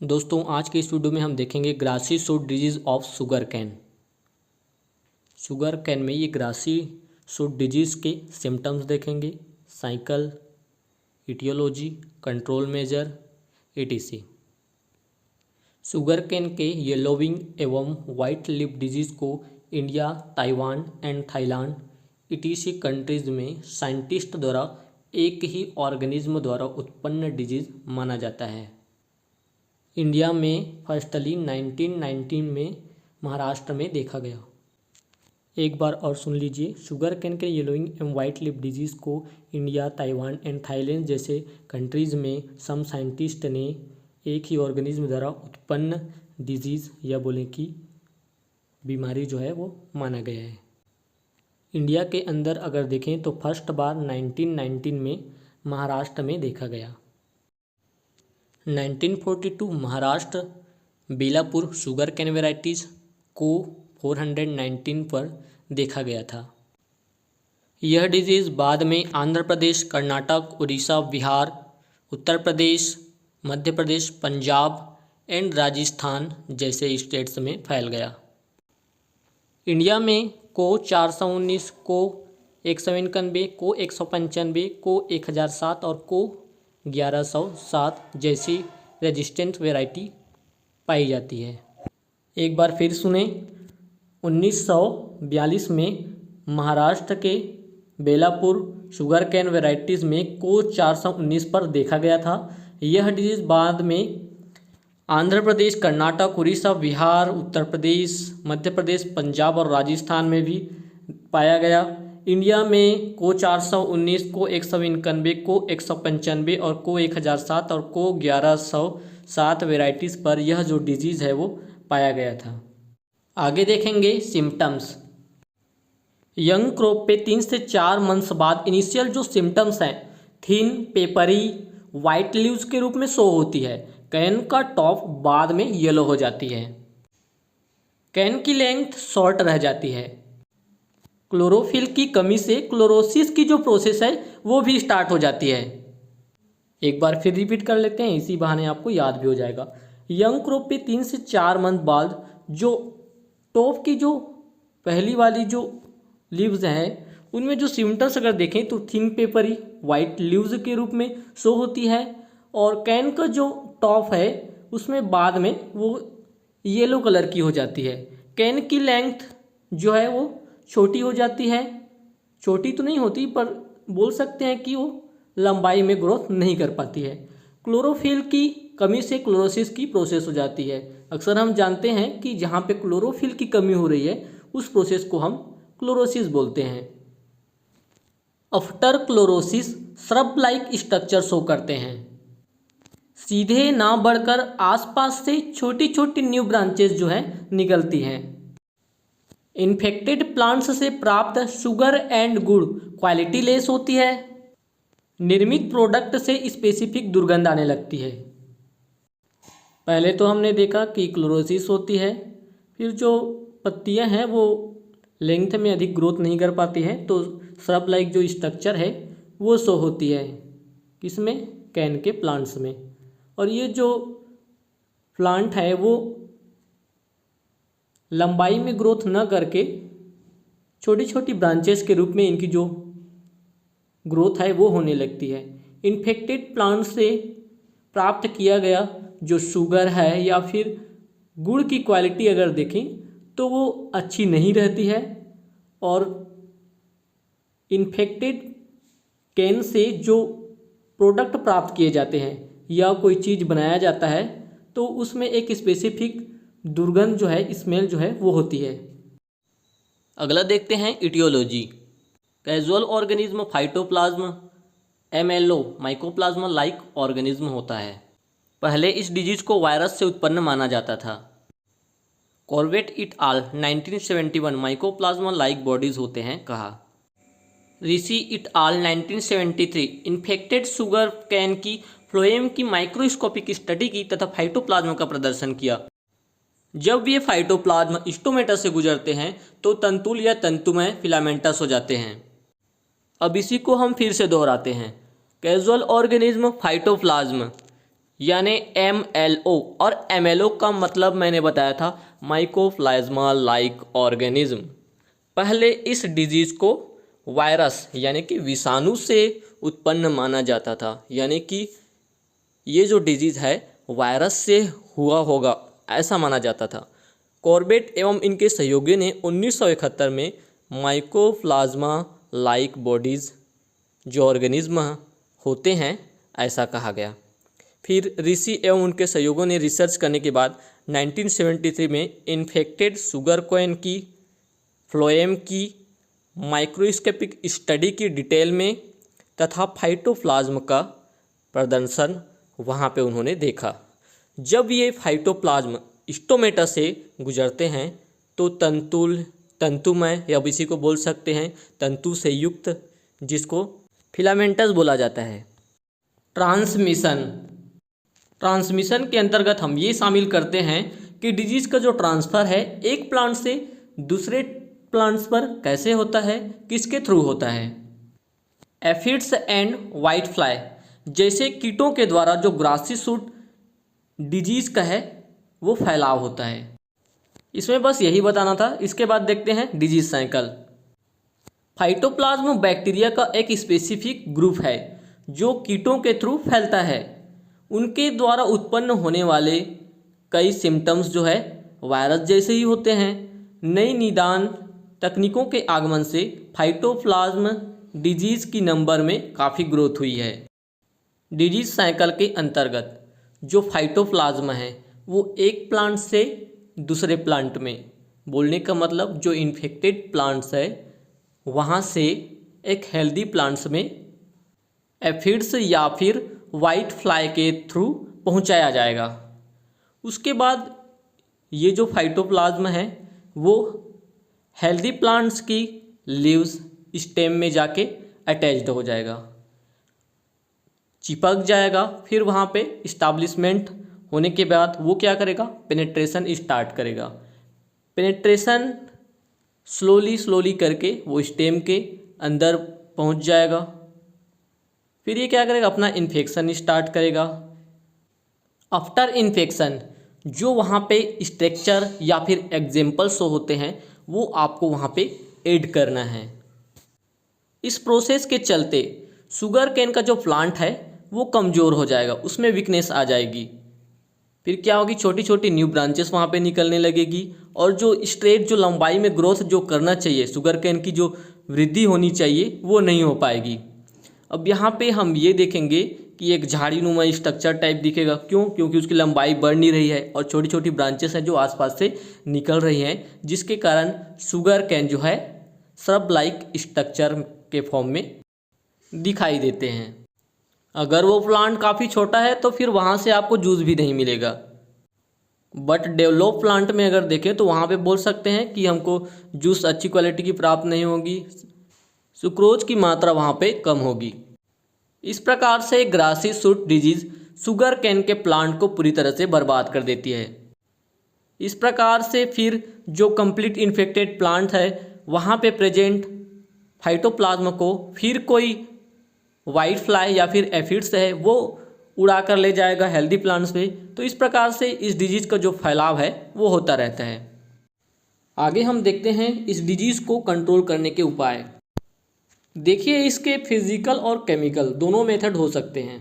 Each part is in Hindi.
दोस्तों आज के इस वीडियो में हम देखेंगे grassy shoot disease of sugarcane. Sugarcane में ये ग्रासी शूट डिजीज़ के सिम्टम्स देखेंगे, cycle, etiology, control measure, etc। Sugarcane के येलोविंग एवं वाइट लिप डिजीज़ को India, Taiwan and Thailand etc countries में साइंटिस्ट द्वारा एक ही ऑर्गेनिज्म द्वारा उत्पन्न डिजीज़ माना जाता है। इंडिया में फर्स्टली 1919 में महाराष्ट्र में देखा गया। एक बार और सुन लीजिए, शुगर कैन के yellowing and white leaf disease को इंडिया, ताइवान एंड थाईलैंड जैसे कंट्रीज़ में सम साइंटिस्ट ने एक ही ऑर्गेनिज्म द्वारा उत्पन्न डिजीज़ या बोलें कि बीमारी जो है वो माना गया है। इंडिया के अंदर अगर देखें तो फर्स्ट बार 1919 में महाराष्ट्र में देखा गया। 1942 Maharashtra Belapur sugar cane varieties को 419 पर देखा गया था। यह डिजीज़ बाद में आंध्र प्रदेश, कर्नाटक, उड़ीसा, बिहार, उत्तर प्रदेश, मध्य प्रदेश, पंजाब एंड राजस्थान जैसे स्टेट्स में फैल गया। इंडिया में को 419, को 191, को 195, को 1007 और को 1107 जैसी रेजिस्टेंट वैरायटी पाई जाती है। एक बार फिर सुने, 1942 में महाराष्ट्र के बेलापुर शुगर कैन वैरायटीज़ में को 419 पर देखा गया था। यह डिजीज़ बाद में आंध्र प्रदेश, कर्नाटक, उड़ीसा, बिहार, उत्तर प्रदेश, मध्य प्रदेश, पंजाब और राजस्थान में भी पाया गया। इंडिया में को 419, को 191, को 195 और को 1007 और को 1107 वेराइटीज़ पर यह जो डिजीज़ है वो पाया गया था। आगे देखेंगे सिम्टम्स। यंग क्रॉप पे 3 से 4 मंथ्स बाद इनिशियल जो सिम्टम्स हैं थिन, पेपरी, वाइट लीव्स के रूप में शो होती है। कैन का टॉप बाद में येलो हो जाती है। कैन की लेंथ शॉर्ट रह जाती है। क्लोरोफिल की कमी से क्लोरोसिस की जो प्रोसेस है वो भी स्टार्ट हो जाती है। एक बार फिर रिपीट कर लेते हैं, इसी बहाने आपको याद भी हो जाएगा। यंग क्रॉप पे 3 से 4 मंथ बाद जो टॉप की जो पहली वाली जो लीव्स हैं उनमें जो सिम्टम्स अगर देखें तो थिन, पेपरी, वाइट लीव्स के रूप में शो होती है। और कैन का जो टॉप है उसमें बाद में वो येलो कलर की हो जाती है। कैन की लेंथ जो है वो छोटी हो जाती है। छोटी तो नहीं होती पर बोल सकते हैं कि वो लंबाई में ग्रोथ नहीं कर पाती है। क्लोरोफिल की कमी से क्लोरोसिस की प्रोसेस हो जाती है। अक्सर हम जानते हैं कि जहाँ पे क्लोरोफिल की कमी हो रही है उस प्रोसेस को हम क्लोरोसिस बोलते हैं। After chlorosis shrub like structure show करते हैं। सीधे ना बढ़कर आसपास से छोटी छोटी न्यू ब्रांचेस जो है निकलती हैं। इन्फेक्टेड प्लांट्स से प्राप्त शुगर एंड गुड़ क्वालिटी लेस होती है। निर्मित प्रोडक्ट से स्पेसिफिक दुर्गंध आने लगती है। पहले तो हमने देखा कि क्लोरोसिस होती है, फिर जो पत्तियां हैं वो लेंथ में अधिक ग्रोथ नहीं कर पाती हैं तो श्रब लाइक जो स्ट्रक्चर है वो शो होती है। किसमें? कैन के प्लांट्स में। और ये जो प्लांट है वो लंबाई में ग्रोथ न करके छोटी छोटी ब्रांचेस के रूप में इनकी जो ग्रोथ है वो होने लगती है। इन्फेक्टेड प्लांट से प्राप्त किया गया जो शुगर है या फिर गुड़ की क्वालिटी अगर देखें तो वो अच्छी नहीं रहती है। और इन्फेक्टेड कैन से जो प्रोडक्ट प्राप्त किए जाते हैं या कोई चीज़ बनाया जाता है तो उसमें एक स्पेसिफिक दुर्गंध जो है, स्मेल जो है वो होती है। अगला देखते हैं aetiology. Casual organism phytoplasm MLO mycoplasma like organism होता है। पहले इस डिजीज को वायरस से उत्पन्न माना जाता था। Corbett et al 1971 mycoplasma like bodies होते हैं कहा। Rishi et al 1973 infected sugar cane की फ्लोएम की माइक्रोस्कोपिक स्टडी की तथा फाइटोप्लाज्म का प्रदर्शन किया। जब ये फाइटोप्लाज्म स्टोमेटा से गुजरते हैं तो तंतुल या तंतुमय फिलामेंटस हो जाते हैं। अब इसी को हम फिर से दोहराते हैं। कैजुअल ऑर्गेनिज्म फाइटोप्लाज्म यानी MLO। और MLO का मतलब मैंने बताया था माइकोप्लाज्मा लाइक ऑर्गेनिज्म। पहले इस डिजीज़ को वायरस यानी कि विषाणु से उत्पन्न माना जाता था, यानी कि ये जो डिजीज़ है वायरस से हुआ होगा ऐसा माना जाता था। कॉर्बेट एवं इनके सहयोगियों ने 1971 में माइकोप्लाज्मा लाइक बॉडीज़ जो ऑर्गेनिज्म होते हैं ऐसा कहा गया। फिर ऋषि एवं उनके सहयोगियों ने रिसर्च करने के बाद 1973 में इन्फेक्टेड शुगर केन की फ्लोएम की माइक्रोस्कोपिक स्टडी की डिटेल में तथा फाइटोप्लाज्म का प्रदर्शन वहाँ पे उन्होंने देखा। जब ये फाइटोप्लाज्म स्टोमेटा से गुजरते हैं तो तंतुमय या इसी को बोल सकते हैं तंतु से युक्त, जिसको फिलामेंटस बोला जाता है। ट्रांसमिशन के अंतर्गत हम ये शामिल करते हैं कि डिजीज़ का जो ट्रांसफ़र है एक प्लांट से दूसरे प्लांट्स पर कैसे होता है, किसके थ्रू होता है। एफिड्स एंड वाइट फ्लाई जैसे कीटों के द्वारा जो ग्रासी सूट डिजीज़ का है वो फैलाव होता है। इसमें बस यही बताना था। इसके बाद देखते हैं डिजीज साइकिल। फाइटोप्लाज्म बैक्टीरिया का एक स्पेसिफिक ग्रुप है जो कीटों के थ्रू फैलता है। उनके द्वारा उत्पन्न होने वाले कई सिम्टम्स जो है वायरस जैसे ही होते हैं। नई निदान तकनीकों के आगमन से फाइटोप्लाज्म डिजीज़ की नंबर में काफ़ी ग्रोथ हुई है। डिजीज साइकिल के अंतर्गत जो फाइटोप्लाज्म है वो एक प्लांट से दूसरे प्लांट में, बोलने का मतलब जो इन्फेक्टेड प्लांट्स है वहाँ से एक हेल्दी प्लांट्स में एफिड्स या फिर वाइट फ्लाई के थ्रू पहुँचाया जाएगा। उसके बाद ये जो फाइटोप्लाज्म है वो हेल्दी प्लांट्स की लीव्स स्टेम में जाके अटैच्ड हो जाएगा, चिपक जाएगा। फिर वहाँ पे इस्टाब्लिशमेंट होने के बाद वो क्या करेगा, पेनेट्रेशन स्टार्ट करेगा। पेनेट्रेशन स्लोली करके वो स्टेम के अंदर पहुँच जाएगा। फिर ये क्या करेगा, अपना इन्फेक्शन स्टार्ट करेगा। आफ्टर इन्फेक्शन जो वहाँ पे स्ट्रक्चर या फिर एग्जाम्पल शो होते हैं वो आपको वहाँ पे ऐड करना है। इस प्रोसेस के चलते शुगर केन का जो प्लांट है वो कमज़ोर हो जाएगा, उसमें वीकनेस आ जाएगी। फिर क्या होगी, छोटी छोटी न्यू ब्रांचेस वहाँ पे निकलने लगेगी और जो स्ट्रेट जो लंबाई में ग्रोथ जो करना चाहिए, शुगर केन की जो वृद्धि होनी चाहिए वो नहीं हो पाएगी। अब यहाँ पे हम ये देखेंगे कि एक झाड़ीनुमा स्ट्रक्चर टाइप दिखेगा। क्यों? क्योंकि उसकी लंबाई बढ़ नहीं रही है और छोटी छोटी ब्रांचेस हैं जो आसपास से निकल रही हैं, जिसके कारण शुगर केन जो है श्रब लाइक स्ट्रक्चर के फॉर्म में दिखाई देते हैं। अगर वो प्लांट काफ़ी छोटा है तो फिर वहाँ से आपको जूस भी नहीं मिलेगा। बट डेवलप प्लांट में अगर देखें तो वहाँ पे बोल सकते हैं कि हमको जूस अच्छी क्वालिटी की प्राप्त नहीं होगी, सुक्रोज की मात्रा वहाँ पे कम होगी। इस प्रकार से grassy shoot disease sugarcane के प्लांट को पूरी तरह से बर्बाद कर देती है। इस प्रकार से फिर जो कंप्लीट इन्फेक्टेड प्लांट है वहाँ पे प्रेजेंट फाइटोप्लाज्म को फिर कोई वाइट फ्लाई या फिर एफिड्स है वो उड़ा कर ले जाएगा हेल्दी प्लांट्स पे। तो इस प्रकार से इस डिजीज़ का जो फैलाव है वो होता रहता है। आगे हम देखते हैं इस डिजीज़ को कंट्रोल करने के उपाय। देखिए, इसके फिजिकल और केमिकल दोनों मेथड हो सकते हैं।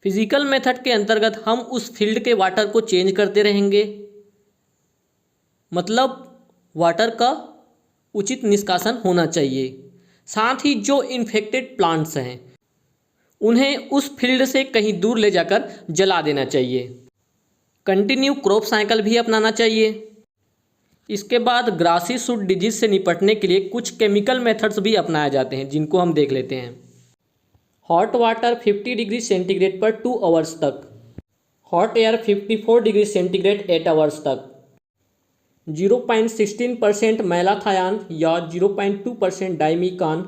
फिजिकल मेथड के अंतर्गत हम उस फील्ड के वाटर को चेंज करते रहेंगे, मतलब वाटर का उचित निष्कासन होना चाहिए। साथ ही जो इन्फेक्टेड प्लांट्स हैं उन्हें उस फील्ड से कहीं दूर ले जाकर जला देना चाहिए। कंटिन्यू क्रॉप साइकिल भी अपनाना चाहिए। इसके बाद ग्रासी सूट डिजीज से निपटने के लिए कुछ केमिकल मेथड्स भी अपनाए जाते हैं, जिनको हम देख लेते हैं। हॉट वाटर 50 डिग्री सेंटीग्रेड पर 2 आवर्स तक, hot air 54 degree centigrade 8 hours तक, 0.16% मैलाथायान या 0.2% डाइमिकान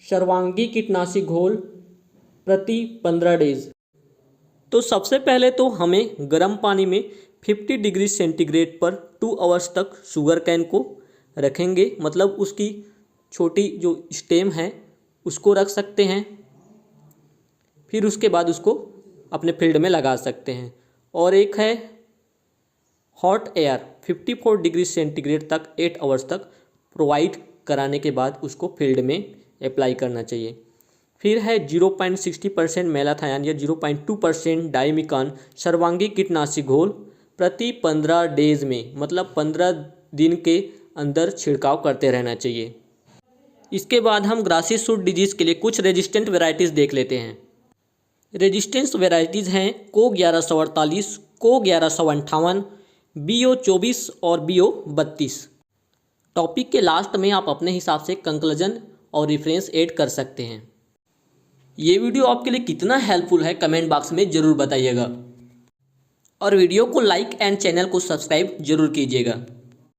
सर्वांगी कीटनाशी घोल प्रति 15 डेज। तो सबसे पहले तो हमें गर्म पानी में 50 डिग्री सेंटीग्रेड पर 2 आवर्स तक शुगर केन को रखेंगे, मतलब उसकी छोटी जो स्टेम है उसको रख सकते हैं। फिर उसके बाद उसको अपने फील्ड में लगा सकते हैं। और एक है हॉट एयर 54 डिग्री सेंटीग्रेड तक 8 आवर्स तक प्रोवाइड कराने के बाद उसको फील्ड में अप्लाई करना चाहिए। फिर है 0.60% मेलाथायन या 0.2% डाइमिकॉन सर्वांगी कीटनाशी घोल प्रति 15 डेज में, मतलब 15 दिन के अंदर छिड़काव करते रहना चाहिए। इसके बाद हम ग्रासी सूट डिजीज़ के लिए कुछ रेजिस्टेंट वेराइटीज़ देख लेते हैं। रेजिस्टेंस वेराइटीज़ हैं को 1148, को 1158, BO 24 और BO 32। टॉपिक के लास्ट में आप अपने हिसाब से कंक्लूजन और रेफरेंस ऐड कर सकते हैं। ये वीडियो आपके लिए कितना हेल्पफुल है कमेंट बॉक्स में ज़रूर बताइएगा और वीडियो को लाइक एंड चैनल को सब्सक्राइब जरूर कीजिएगा।